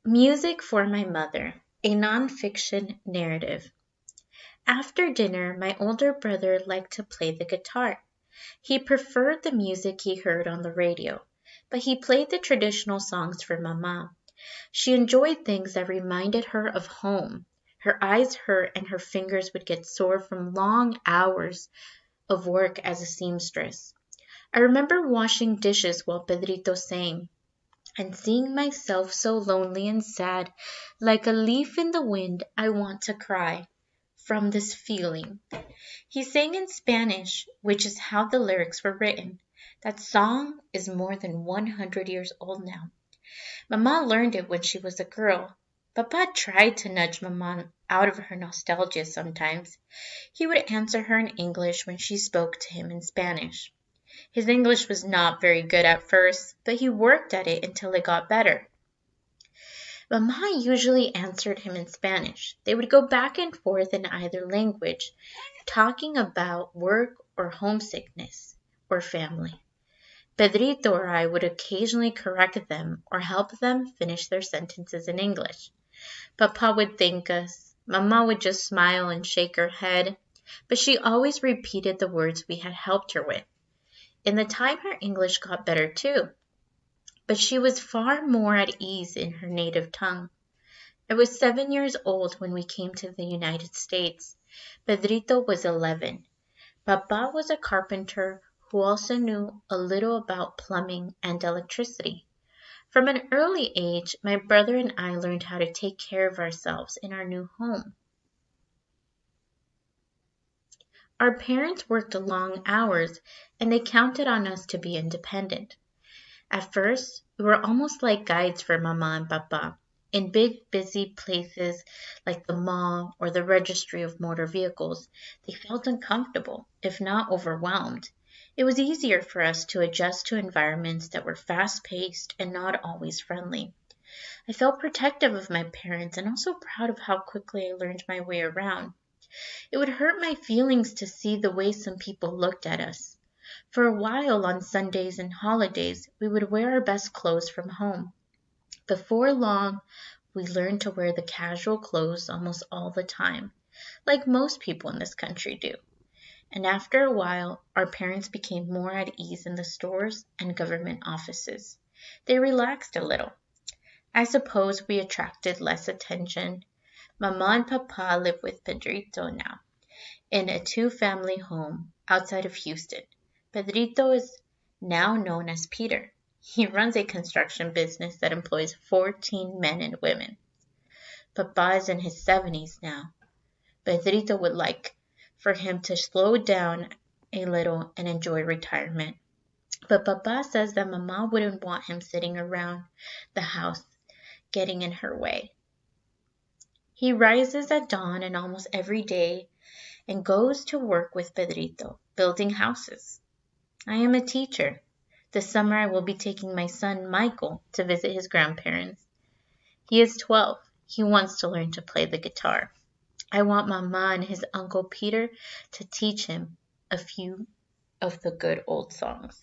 Music for My Mother, a nonfiction narrative. After dinner, my older brother liked to play the guitar. He preferred the music he heard on the radio, but he played the traditional songs for Mama. She enjoyed things that reminded her of home. Her eyes hurt and her fingers would get sore from long hours of work as a seamstress. I remember washing dishes while Pedrito sang, and seeing myself so lonely and sad, like a leaf in the wind, I want to cry from this feeling. He sang in Spanish, which is how the lyrics were written. That song is more than 100 years old now. Mama learned it when she was a girl. Papa tried to nudge Mama out of her nostalgia sometimes. He would answer her in English when she spoke to him in Spanish. His English was not very good at first, but he worked at it until it got better. Mama usually answered him in Spanish. They would go back and forth in either language, talking about work or homesickness or family. Pedrito or I would occasionally correct them or help them finish their sentences in English. Papa would thank us. Mama would just smile and shake her head, but she always repeated the words we had helped her with. In the time, her English got better too, but she was far more at ease in her native tongue. I was 7 years old when we came to the United States. Pedrito was 11. Papa was a carpenter who also knew a little about plumbing and electricity. From an early age, my brother and I learned how to take care of ourselves in our new home. Our parents worked long hours, and they counted on us to be independent. At first, we were almost like guides for Mama and Papa. In big, busy places like the mall or the registry of motor vehicles, they felt uncomfortable, if not overwhelmed. It was easier for us to adjust to environments that were fast-paced and not always friendly. I felt protective of my parents and also proud of how quickly I learned my way around. It would hurt my feelings to see the way some people looked at us. For a while on Sundays and holidays, we would wear our best clothes from home. Before long, we learned to wear the casual clothes almost all the time, like most people in this country do. And after a while, our parents became more at ease in the stores and government offices. They relaxed a little. I suppose we attracted less attention. Mama and Papa live with Pedrito now, in a two-family home outside of Houston. Pedrito is now known as Peter. He runs a construction business that employs 14 men and women. Papa is in his 70s now. Pedrito would like for him to slow down a little and enjoy retirement. But Papa says that Mama wouldn't want him sitting around the house getting in her way. He rises at dawn and almost every day and goes to work with Pedrito, building houses. I am a teacher. This summer I will be taking my son Michael to visit his grandparents. He is 12. He wants to learn to play the guitar. I want Mama and his uncle Peter to teach him a few of the good old songs.